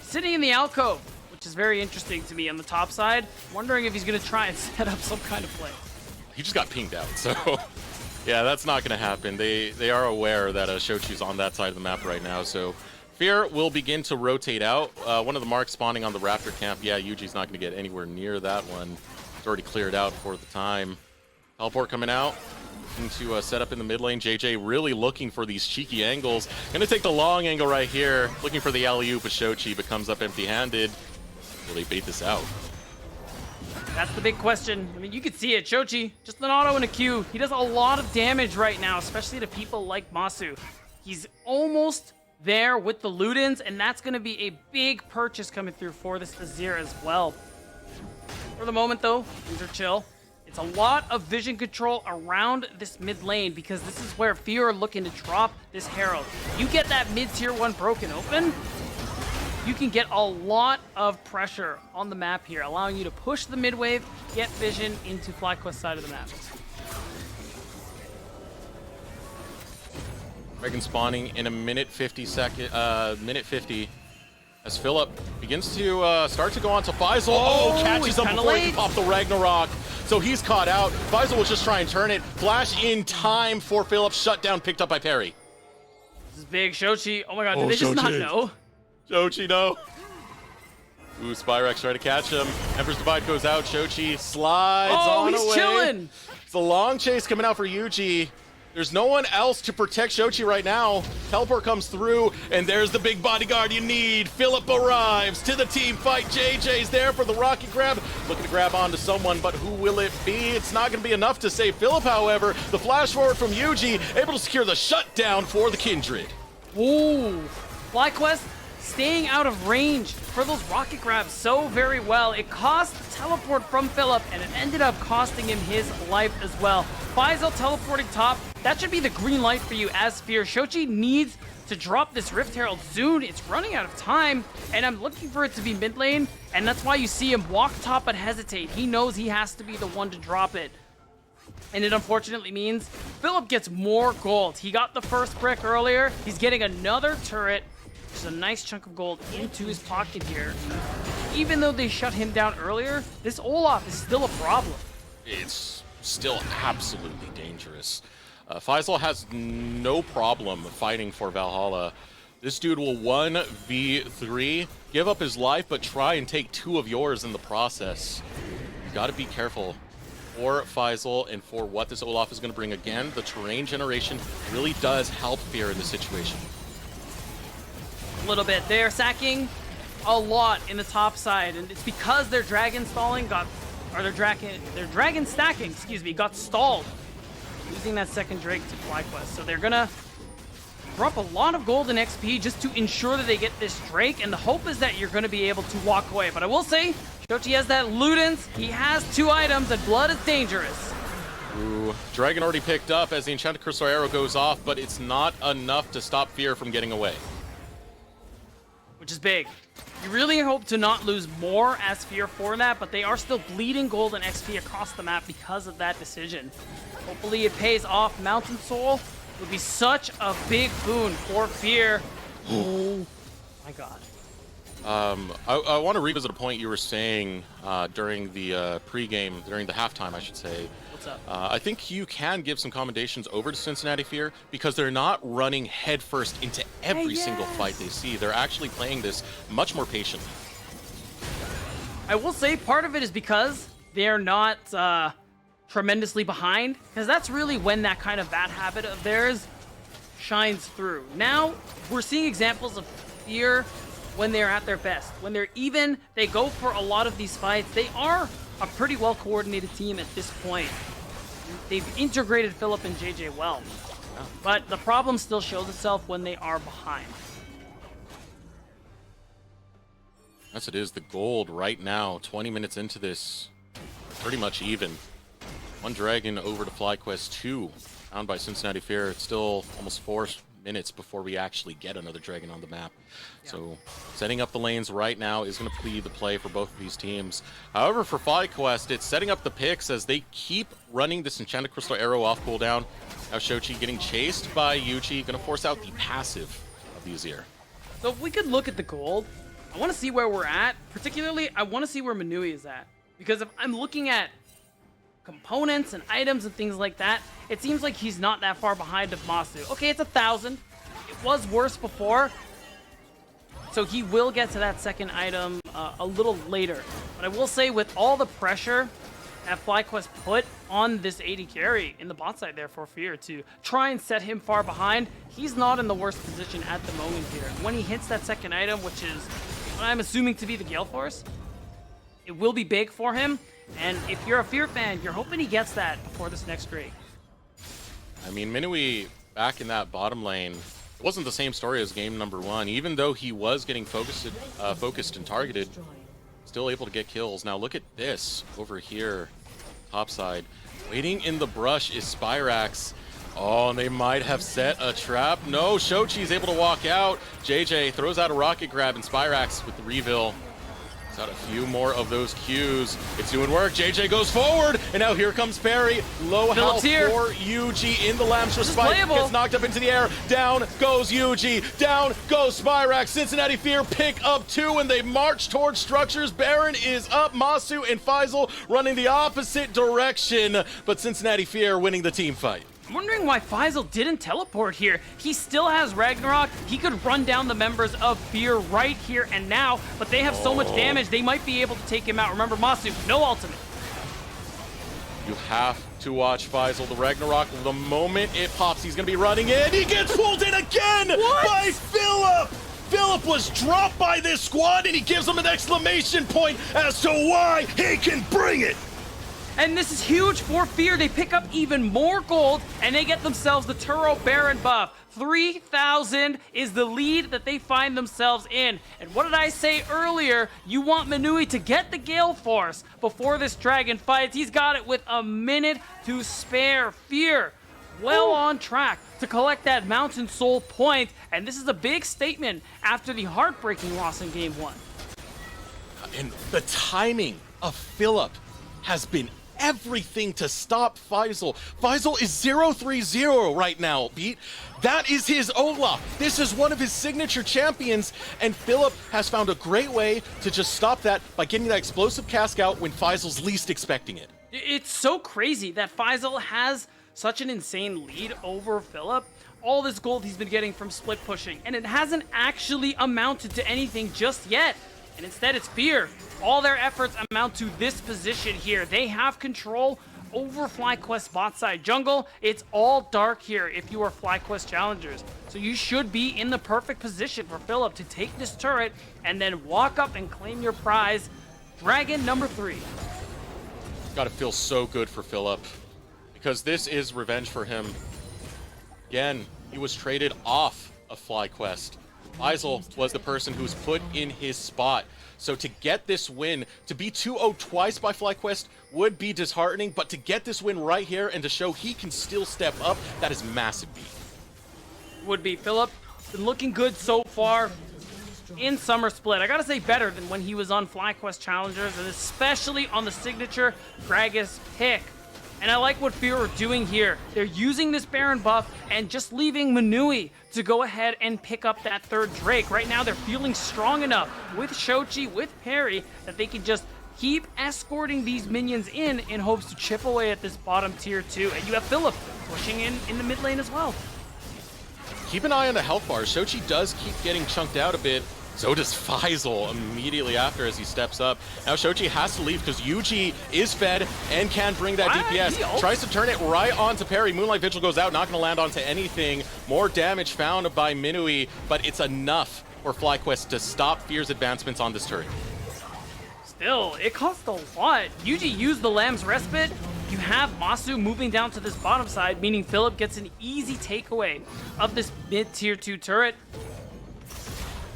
sitting in the alcove, which is very interesting to me on the top side. Wondering if he's going to try and set up some kind of play. He just got pinged out, so yeah, that's not going to happen. They are aware that Shochi's on that side of the map right now, so Fear will begin to rotate out. One of the marks spawning on the Raptor camp. Yeah, Yuji's not going to get anywhere near that one. It's already cleared out for the time. Teleport coming out. Looking to set up in the mid lane. JJ really looking for these cheeky angles. Going to take the long angle right here. Looking for the alley-oop, but Shochi, but comes up empty-handed. Will they bait this out? That's the big question. I mean, you could see it. Shochi, just an auto and a Q. He does a lot of damage right now, especially to people like Masu. He's almost there with the Ludens, and that's going to be a big purchase coming through for this Azir as well. For the moment, though, things are chill. It's a lot of vision control around this mid lane because this is where Fear are looking to drop this Herald. You get that mid-tier 1 broken open, you can get a lot of pressure on the map here, allowing you to push the mid wave, get vision into FlyQuest side of the map. Dragon spawning in a minute 50 as Philip begins to start to go on to Faisal. Oh, catches him before he can pop the Ragnarok. So he's caught out. Faisal will just try and turn it. Flash in time for Philip. Shut down, picked up by Perry. This is big. Shochi. Oh my god, did they just not know? Shochi, no. Ooh, Spyrex trying to catch him. Emperor's Divide goes out. Shochi slides on away. Oh, he's chilling. It's a long chase coming out for Yuji. There's no one else to protect Shochi right now. Teleport comes through, and there's the big bodyguard you need. Philip arrives to the team fight. JJ's there for the rocket grab. Looking to grab onto someone, but who will it be? It's not going to be enough to save Philip, however. The flash forward from Yuji, able to secure the shutdown for the Kindred. Ooh, FlyQuest staying out of range for those rocket grabs so very well. It cost teleport from Philip, and it ended up costing him his life as well. Faisal teleporting top. That should be the green light for you as Fear. Shochi needs to drop this Rift Herald soon. It's running out of time, and I'm looking for it to be mid lane, and that's why you see him walk top but hesitate. He knows he has to be the one to drop it. And it unfortunately means Philip gets more gold. He got the first brick earlier. He's getting another turret. There's a nice chunk of gold into his pocket here. Even though they shut him down earlier, this Olaf is still a problem. It's still absolutely dangerous. Faisal has no problem fighting for Valhalla. This dude will 1v3, give up his life, but try and take 2 of yours in the process. You gotta be careful for Faisal and for what this Olaf is gonna bring. Again, the terrain generation really does help Fear in this situation. A little bit. They're sacking a lot in the top side, and it's because their dragon stalling their dragon stacking, got stalled using that second Drake to FlyQuest. So they're gonna drop a lot of gold and XP just to ensure that they get this Drake, and the hope is that you're gonna be able to walk away. But I will say, Shochi has that Ludens, he has 2 items, and blood is dangerous. Ooh, Dragon already picked up as the Enchanted Crystal Arrow goes off, but it's not enough to stop Fear from getting away. Which is big. You really hope to not lose more as Fear for that, but they are still bleeding gold and XP across the map because of that decision. Hopefully it pays off. Mountain Soul would be such a big boon for Fear. Oh my god. I want to revisit a point you were saying during the pregame, during the halftime, I should say. What's up? I think you can give some commendations over to Cincinnati Fear because they're not running headfirst into every single fight they see. They're actually playing this much more patiently. I will say part of it is because they're not tremendously behind, because that's really when that kind of bad habit of theirs shines through. Now, we're seeing examples of Fear when they're at their best. When they're even, they go for a lot of these fights. They are a pretty well-coordinated team at this point. They've integrated Philip and JJ well. But the problem still shows itself when they are behind. Yes, it is. The gold right now, 20 minutes into this, pretty much even. 1 dragon over to FlyQuest, 2 found by Cincinnati Fear. It's still almost 4 minutes before we actually get another dragon on the map. Yeah. So setting up the lanes right now is going to be the play for both of these teams. However, for FlyQuest, it's setting up the picks as they keep running this Enchanted Crystal Arrow off cooldown. Now Shochi getting chased by Yuji, going to force out the passive of the Azir. So if we could look at the gold, I want to see where we're at. Particularly, I want to see where Manui is at. Because if I'm looking at components and items and things like that, it seems like he's not that far behind of Masu. Okay, it's 1,000. It was worse before. So he will get to that second item a little later. But I will say, with all the pressure that FlyQuest put on this AD carry in the bot side there for Fear to try and set him far behind, he's not in the worst position at the moment here. When he hits that second item, which is what I'm assuming to be the Gale Force, it will be big for him. And if you're a Fear fan, you're hoping he gets that before this next Drake. I mean, Minui back in that bottom lane, it wasn't the same story as game number 1. Even though he was getting focused and targeted, still able to get kills. Now look at this over here, top side. Waiting in the brush is Spyrax. Oh, and they might have set a trap. No, Shochi's able to walk out. JJ throws out a rocket grab, and Spyrax with the reveal. Got a few more of those Qs. It's doing work. JJ goes forward, and now here comes Perry. Low health for Yuji in the Lambs for Spike. Gets knocked up into the air. Down goes Yuji. Down goes Spyrax. Cincinnati Fear pick up 2, and they march towards structures. Baron is up. Masu and Faisal running the opposite direction, but Cincinnati Fear winning the team fight. I'm wondering why Faisal didn't teleport here. He still has Ragnarok. He could run down the members of Fear right here and now, but they have so much damage, they might be able to take him out. Remember, Masu, no ultimate. You have to watch Faisal. The Ragnarok, the moment it pops, he's going to be running in. He gets pulled in again by Philip! Philip was dropped by this squad, and he gives them an exclamation point as to why he can bring it! And this is huge for Fear. They pick up even more gold, and they get themselves the Turo Baron buff. 3,000 is the lead that they find themselves in. And what did I say earlier? You want Minui to get the Gale Force before this dragon fights. He's got it with a minute to spare. Fear well on track to collect that Mountain Soul point. And this is a big statement after the heartbreaking loss in Game 1. And the timing of Philip has been everything to stop Faisal. Faisal is 0-3-0 right now, Pete. That is his Olaf. This is one of his signature champions, and Philip has found a great way to just stop that by getting that explosive cask out when Faisal's least expecting it. It's so crazy that Faisal has such an insane lead over Philip. All this gold he's been getting from split pushing, and it hasn't actually amounted to anything just yet. And instead, it's Fear. All their efforts amount to this position here. They have control over FlyQuest bot side jungle. It's all dark here if you are FlyQuest challengers. So you should be in the perfect position for Philip to take this turret and then walk up and claim your prize. Dragon number 3. Gotta feel so good for Philip, because this is revenge for him. Again, he was traded off of FlyQuest. Faisal was the person who was put in his spot. So to get this win, to be 2-0 twice by FlyQuest would be disheartening, but to get this win right here and to show he can still step up, that is massive beat. Would be. Philip, been looking good so far in Summer Split. I gotta say better than when he was on FlyQuest Challengers, and especially on the signature Gragas pick. And I like what Fear are doing here. They're using this Baron buff and just leaving Minui to go ahead and pick up that third Drake. Right now, they're feeling strong enough with Shochi, with Perry, that they can just keep escorting these minions in hopes to chip away at this bottom tier 2. And you have Philip pushing in the mid lane as well. Keep an eye on the health bars. Shochi does keep getting chunked out a bit. So does Faisal immediately after as he steps up. Now Shochi has to leave because Yuji is fed and can bring that DPS. Tries to turn it right onto Perry. Moonlight Vigil goes out, not going to land onto anything. More damage found by Minui, but it's enough for FlyQuest to stop Fear's advancements on this turret. Still, it costs a lot. Yuji used the Lamb's Respite. You have Masu moving down to this bottom side, meaning Philip gets an easy takeaway of this mid-tier 2 turret.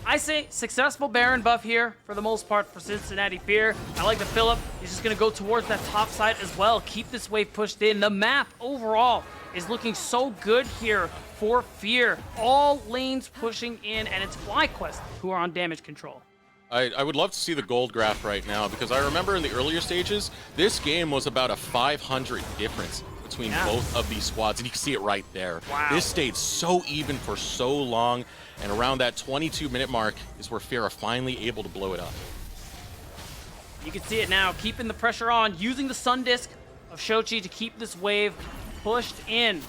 I say successful Baron buff here for the most part for Cincinnati Fear. I like that Philip is just going to go towards that top side as well. Keep this wave pushed in. The map overall is looking so good here for Fear. All lanes pushing in, and it's FlyQuest who are on damage control. I would love to see the gold graph right now, because I remember in the earlier stages, this game was about a 500 difference between both of these squads, and you can see it right there. Wow. This stayed so even for so long, and around that 22-minute mark is where Fear are finally able to blow it up. You can see it now, keeping the pressure on, using the Sun Disc of Shochi to keep this wave pushed in.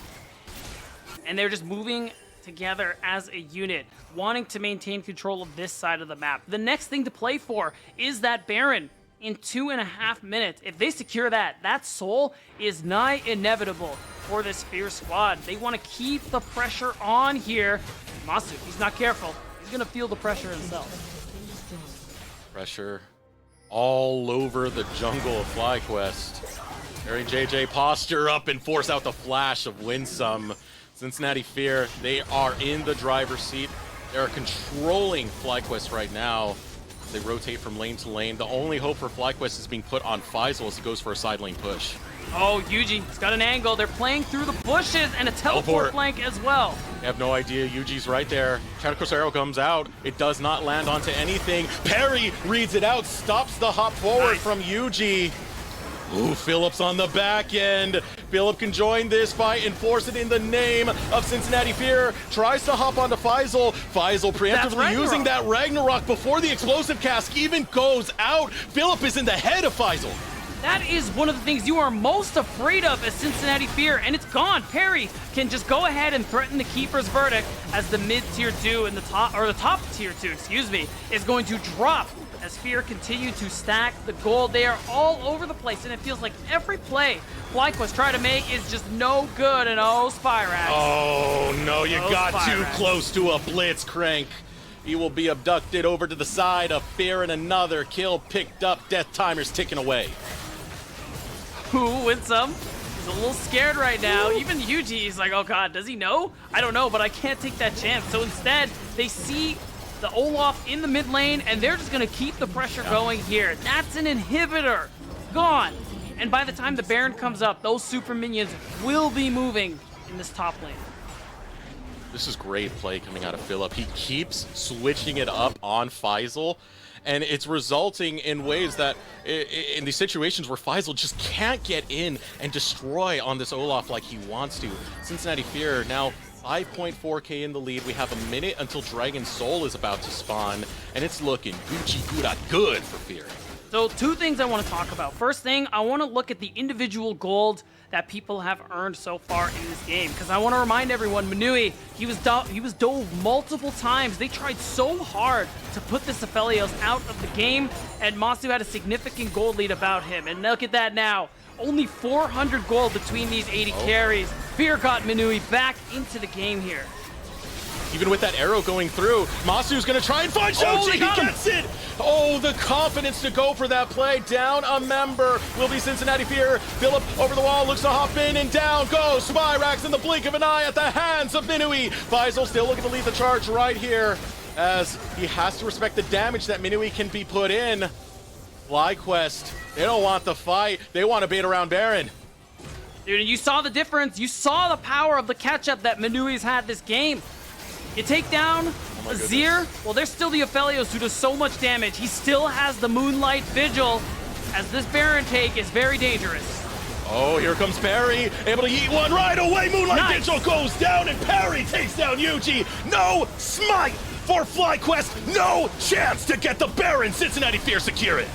And they're just moving together as a unit, wanting to maintain control of this side of the map. The next thing to play for is that Baron in 2.5 minutes. If they secure that, that soul is nigh inevitable for this Fear squad. They want to keep the pressure on here. Masu, he's not careful. He's going to feel the pressure himself. Pressure all over the jungle of FlyQuest. Harry JJ posture up and force out the flash of Winsome. Cincinnati Fear, they are in the driver's seat. They're controlling FlyQuest right now. They rotate from lane to lane. The only hope for FlyQuest is being put on Faisal as he goes for a side lane push. Oh, Yuji's got an angle. They're playing through the bushes and a teleport flank as well. I have no idea. Yuji's right there. Tentacles arrow comes out. It does not land onto anything. Parry reads it out, stops the hop forward from Yuji. Ooh, Philip's on the back end. Philip can join this fight and force it in the name of Cincinnati Fear. Tries to hop onto Faisal. Faisal preemptively using that Ragnarok before the explosive cask even goes out. Philip is in the head of Faisal. That is one of the things you are most afraid of as Cincinnati Fear, and it's gone. Parry can just go ahead and threaten the Keeper's Verdict as the mid-tier 2 and the top tier 2, excuse me, is going to drop as Fear continue to stack the gold. They are all over the place, and it feels like every play FlyQuest try to make is just no good, and Spyrax. Oh, no, you got Spyrax. too close to a blitz crank. He will be abducted over to the side of Fear, and another kill picked up. Death timer's ticking away. Who wins some? He's a little scared right now. Even Yuji is like, oh god, does he know? I don't know, but I can't take that chance. So instead, they see the Olaf in the mid lane, and they're just gonna keep the pressure going here. That's an inhibitor. Gone. And by the time the Baron comes up, those super minions will be moving in this top lane. This is great play coming out of Philip. He keeps switching it up on Faisal, and it's resulting in ways that, in these situations where Faisal just can't get in and destroy on this Olaf like he wants to. Cincinnati Fear now 5.4k in the lead. We have a minute until Dragon Soul is about to spawn, and it's looking Gucci good for Fear. So 2 things I want to talk about. First thing, I want to look at the individual gold that people have earned so far in this game, because I want to remind everyone, Manui, he was dove multiple times. They tried so hard to put this Aphelios out of the game, and Masu had a significant gold lead about him. And look at that now. Only 400 gold between these 80 carries. Fear got Manui back into the game here. Even with that arrow going through, Masu's gonna try and find Shoji. He gets it! Oh, the confidence to go for that play. Down a member will be Cincinnati Fear. Philip over the wall, looks to hop in, and down goes Spyrax in the blink of an eye at the hands of Minui. Faisal still looking to lead the charge right here, as he has to respect the damage that Minui can be put in. FlyQuest, they don't want the fight. They want to bait around Baron. Dude, you saw the difference. You saw the power of the catch-up that Manui's had this game. You take down Azir, well, there's still the Aphelios who does so much damage. He still has the Moonlight Vigil, as this Baron take is very dangerous. Oh, here comes Parry, able to yeet one right away. Moonlight Vigil goes down, and Parry takes down Yuji. No smite for FlyQuest. No chance to get the Baron. Cincinnati Fear secure it.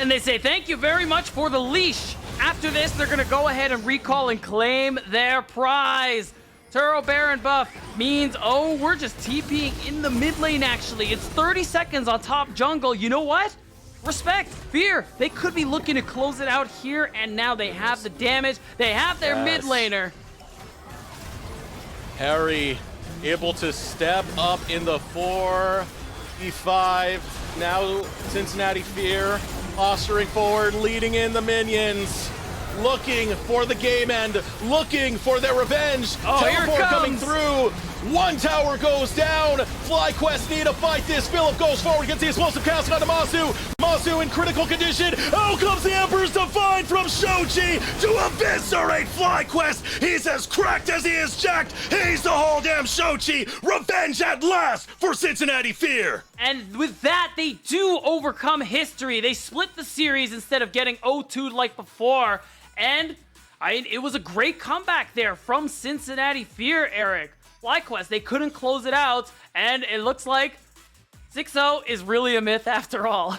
And they say thank you very much for the leash. After this, they're going to go ahead and recall and claim their prize. Turo Baron buff means, oh, we're just TPing in the mid lane, actually. It's 30 seconds on top jungle. You know what? Respect, Fear. They could be looking to close it out here, and now they have the damage. They have their mid laner. Harry able to step up in the 4v5. Now Cincinnati Fear posturing forward, leading in the minions. Looking for the game end, looking for their revenge. Oh, Teleport coming through. One tower goes down. FlyQuest need to fight this. Philip goes forward, gets the explosive casting onto Masu. Masu in critical condition. Out comes the Emperor's Divine from Shoji to eviscerate FlyQuest. He's as cracked as he is jacked. He's the whole damn Shoji. Revenge at last for Cincinnati Fear. And with that, they do overcome history. They split the series instead of getting 0-2 like before. And it was a great comeback there from Cincinnati Fear, Eric. FlyQuest, they couldn't close it out, and it looks like 6-0 is really a myth after all.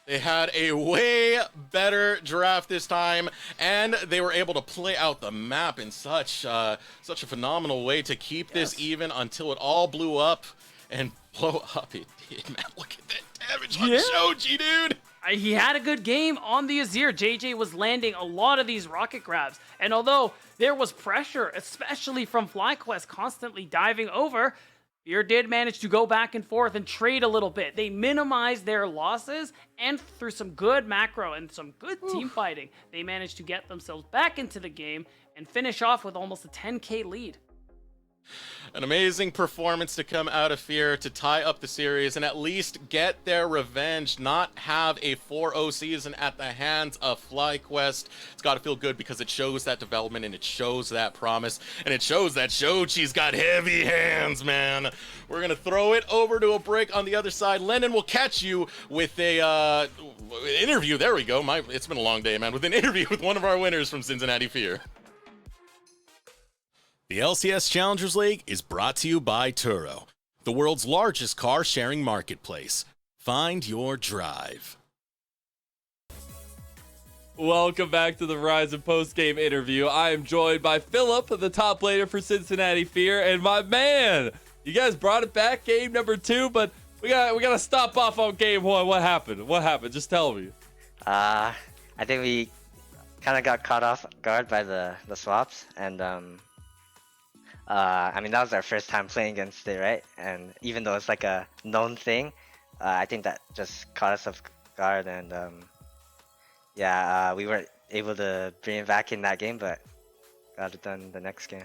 They had a way better draft this time, and they were able to play out the map in such a phenomenal way to keep this even until it all blew up and blow up. It did, man. Look at that damage on Shoji, dude. He had a good game on the Azir. JJ was landing a lot of these rocket grabs. And although there was pressure, especially from FlyQuest constantly diving over, Fear did manage to go back and forth and trade a little bit. They minimized their losses, and through some good macro and some good team fighting, they managed to get themselves back into the game and finish off with almost a 10k lead. An amazing performance to come out of Fear to tie up the series and at least get their revenge, not have a 4-0 season at the hands of FlyQuest. It's got to feel good because it shows that development and it shows that promise and it shows that Shochi's got heavy hands, man. We're going to throw it over to a break on the other side. Lennon will catch you with a interview. There we go. It's been a long day, man. With an interview with one of our winners from Cincinnati Fear. The LCS Challengers League is brought to you by Turo, the world's largest car-sharing marketplace. Find your drive. Welcome back to the Verizon post-game interview. I am joined by Philip, the top laner for Cincinnati Fear, and my man. You guys brought it back, game number 2, but we got to stop off on game 1. What happened? What happened? Just tell me. I think we kind of got caught off guard by the swaps, and I mean, that was our first time playing against it, right? And even though it's like a known thing, I think that just caught us off guard, and we weren't able to bring it back in that game, but got it done the next game.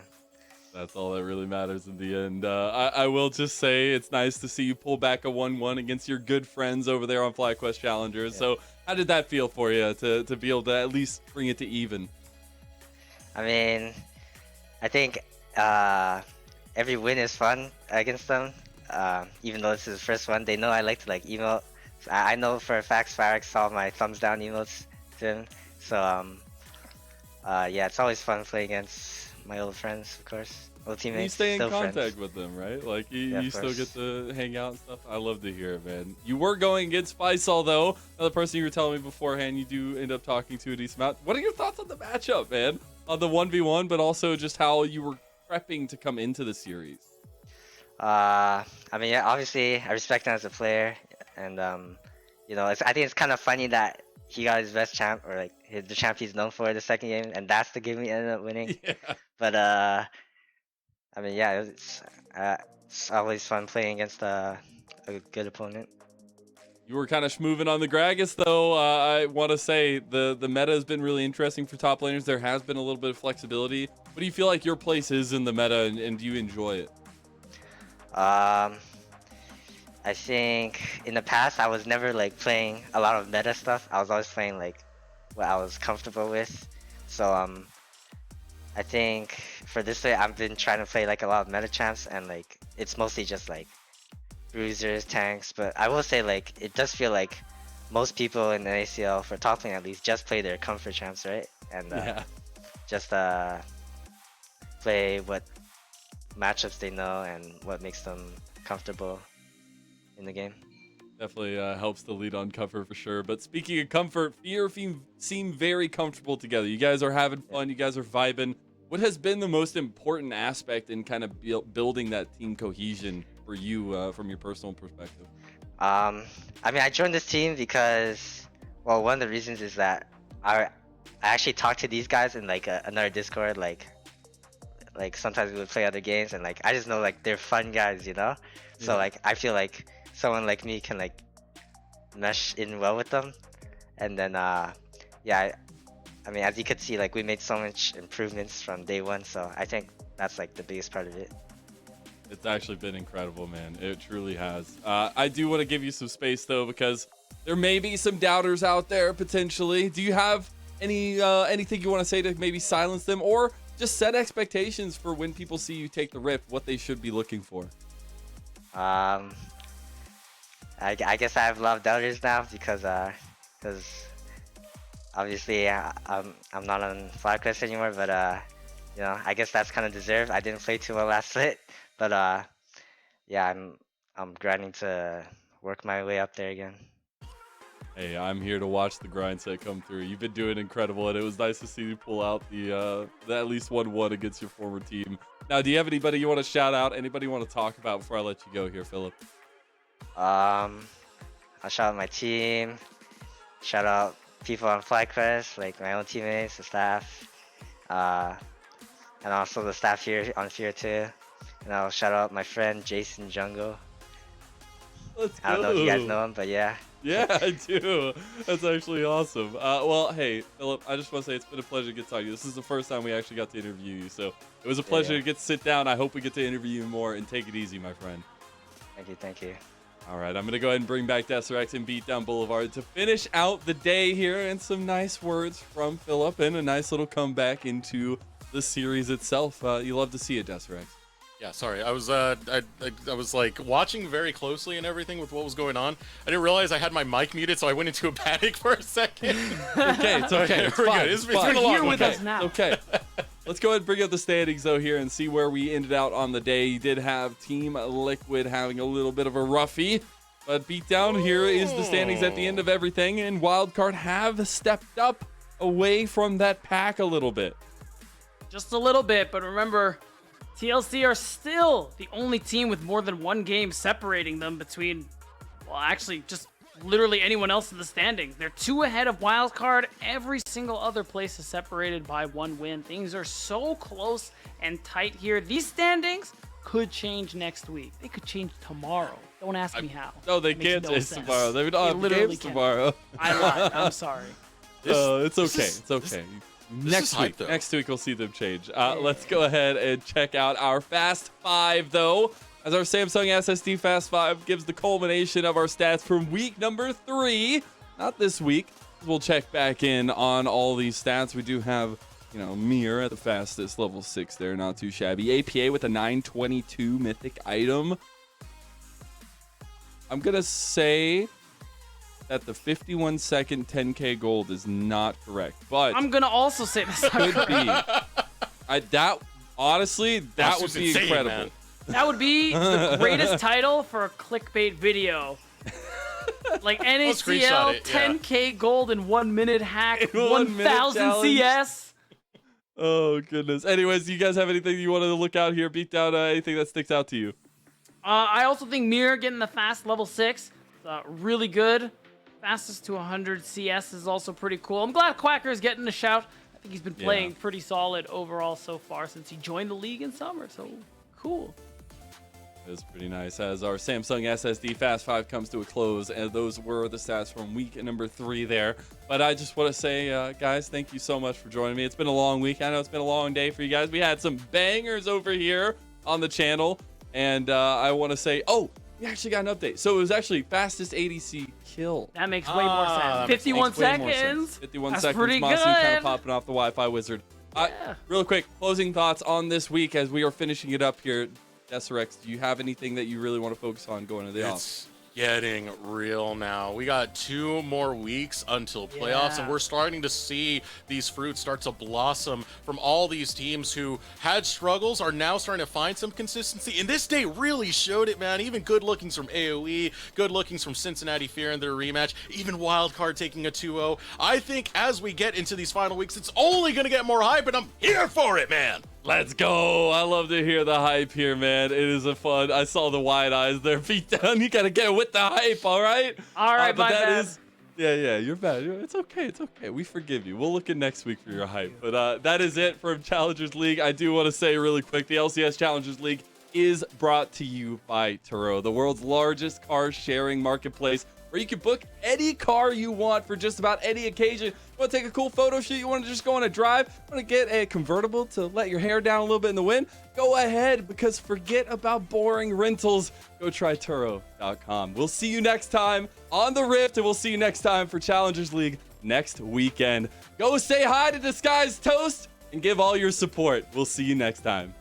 That's all that really matters in the end. I will just say it's nice to see you pull back a 1-1 against your good friends over there on FlyQuest Challengers. Yeah. So how did that feel for you to be able to at least bring it to even? I mean, I think every win is fun against them. Even though this is the first one, they know I like to like emote. I know for a fact Spyrex saw my thumbs down emotes to him. So yeah, it's always fun playing against my old friends, of course. Old teammates. You stay in contact friends with them, right? Like you, yeah, still get to hang out and stuff. I love to hear it, man. You were going against Faisal though. Another person you were telling me beforehand you do end up talking to a decent amount. What are your thoughts on the matchup, man? On the 1v1, but also just how you were prepping to come into the series? I mean, yeah, obviously I respect him as a player, and you know, I think it's kind of funny that he got his best champ, or like the champ he's known for, the second game, and that's the game we ended up winning. Yeah. But I mean, yeah, it's always fun playing against a good opponent. You were kind of schmoving on the Gragas, though. I want to say the meta has been really interesting for top laners. There has been a little bit of flexibility. What do you feel like your place is in the meta, and do you enjoy it? I think in the past I was never like playing a lot of meta stuff. I was always playing like what I was comfortable with. So I think for this way I've been trying to play like a lot of meta champs, and like it's mostly just like bruisers, tanks. But I will say like it does feel like most people in the ACL, for top lane at least, just play their comfort champs, right? And Yeah. just play what matchups they know and what makes them comfortable in the game. Definitely helps to lead on comfort for sure. But speaking of comfort, Fear seem very comfortable together. You guys are having fun. You guys are vibing. What has been the most important aspect in kind of building that team cohesion for you from your personal perspective? I mean, I joined this team because, well, one of the reasons is that I actually talked to these guys in like another Discord. Like sometimes we would play other games, and like I just know like they're fun guys, you know. So like I feel like someone like me can like mesh in well with them, and then yeah, I mean, as you could see, like we made so much improvements from day one. So I think that's like the biggest part of it. It's actually been incredible, man. It truly has. I do want to give you some space though, because there may be some doubters out there potentially. Do you have anything you want to say to maybe silence them, or just set expectations for when people see you take the rip, what they should be looking for? I guess I have a lot of doubters now because obviously I'm not on FlyQuest anymore, but you know, I guess that's kind of deserved. I didn't play too well last split, but yeah, I'm grinding to work my way up there again. Hey, I'm here to watch the grind set come through. You've been doing incredible, and it was nice to see you pull out the at least 1-1 against your former team. Now, do you have anybody you want to shout out? Anybody you want to talk about before I let you go here, Philip? I'll shout out my team, shout out people on FlyQuest, like my own teammates, the staff, and also the staff here on Fear too. And I'll shout out my friend Jason Jungle. Let's go. I don't know if you guys know him, but yeah. Yeah, I do. That's actually awesome. Well, hey, Philip, I just want to say it's been a pleasure to get to talk to you. This is the first time we actually got to interview you, so it was a pleasure to get to sit down. I hope we get to interview you more, and take it easy, my friend. Thank you, thank you. All right, I'm going to go ahead and bring back Desiree and Beatdown Boulevard to finish out the day here, and some nice words from Philip and a nice little comeback into the series itself. You love to see it, Desiree. Yeah, sorry. I was I was like watching very closely and everything with what was going on. I didn't realize I had my mic muted, so I went into a panic for a second. Okay, it's okay. It's We're fine. good. It's It's been a fine. long Here one. with us now. Okay. Let's go ahead and bring up the standings, though, here and see where we ended out on the day. You did have Team Liquid having a little bit of a roughie, but Beatdown, here is the standings at the end of everything, and Wildcard have stepped up away from that pack a little bit. Just a little bit, but remember, TLC are still the only team with more than one game separating them between, well, actually, just literally anyone else in the standings. They're 2 ahead of Wildcard. Every single other place is separated by 1 win. Things are so close and tight here. These standings could change next week. They could change tomorrow. Don't ask me how. No, they Makes can't no change sense. tomorrow. They don't have literally games can't. tomorrow. I lied. I'm sorry. It's okay. is- It's okay. is Next hype, week, though. next week we'll see them change. Let's go ahead and check out our Fast 5, though, as our Samsung SSD Fast 5 gives the culmination of our stats from week number 3. Not this week. We'll check back in on all these stats. We do have, Mir at the fastest, level 6 there, not too shabby. APA with a 922 mythic item. I'm going to say that the 51-second 10K gold is not correct, but I'm going to also say this. could be. Honestly, that That's would just be insane, incredible. man. That would be the greatest title for a clickbait video. Like screenshot NACL, it, yeah. 10K gold in 1 minute hack, In 1 minute 1,000 challenge. CS. Oh, goodness. Anyways, do you guys have anything you wanted to look out here? Beat down anything that sticks out to you? I also think Mir getting the fast level 6, really good. Fastest to 100 CS is also pretty cool. I'm glad Quacker is getting a shout. I think he's been playing pretty solid overall so far since he joined the league in summer. So cool. It's pretty nice as our Samsung SSD Fast 5 comes to a close, and those were the stats from week number 3 there. But I just want to say, guys, thank you so much for joining me. It's been a long week. I know it's been a long day for you guys. We had some bangers over here on the channel, and I want to say, we actually got an update. So it was actually fastest ADC kill. That makes way more sense. that makes 51 Way more sense. seconds. 51 That's seconds. pretty Masu kind good. of popping off the Wi-Fi wizard. Yeah. Real quick, closing thoughts on this week as we are finishing it up here. Deserex, do you have anything that you really want to focus on going to the off? It's getting real now. We got 2 more weeks until playoffs, and Yeah. we're starting to see these fruits start to blossom from all these teams who had struggles are now starting to find some consistency. And this day really showed it, man. Even good lookings from AoE, good lookings from Cincinnati Fear in their rematch, even Wildcard taking a 2-0. I think as we get into these final weeks, it's only going to get more hype, and I'm here for it, man. Let's go. I love to hear the hype here, man. It is a fun. I saw the wide eyes there. Feet down. You got to get with the hype, all right? All right, but my that bad. is- Yeah, you're bad. It's okay. It's okay. We forgive you. We'll look at next week for your hype. But that is it from Challengers League. I do want to say really quick, the LCS Challengers League is brought to you by Turo, the world's largest car sharing marketplace, where you can book any car you want for just about any occasion. You want to take a cool photo shoot? You want to just go on a drive? Want to get a convertible to let your hair down a little bit in the wind? Go ahead, because forget about boring rentals. Go try Turo.com. We'll see you next time on the Rift, and we'll see you next time for Challengers League next weekend. Go say hi to Disguised Toast and give all your support. We'll see you next time.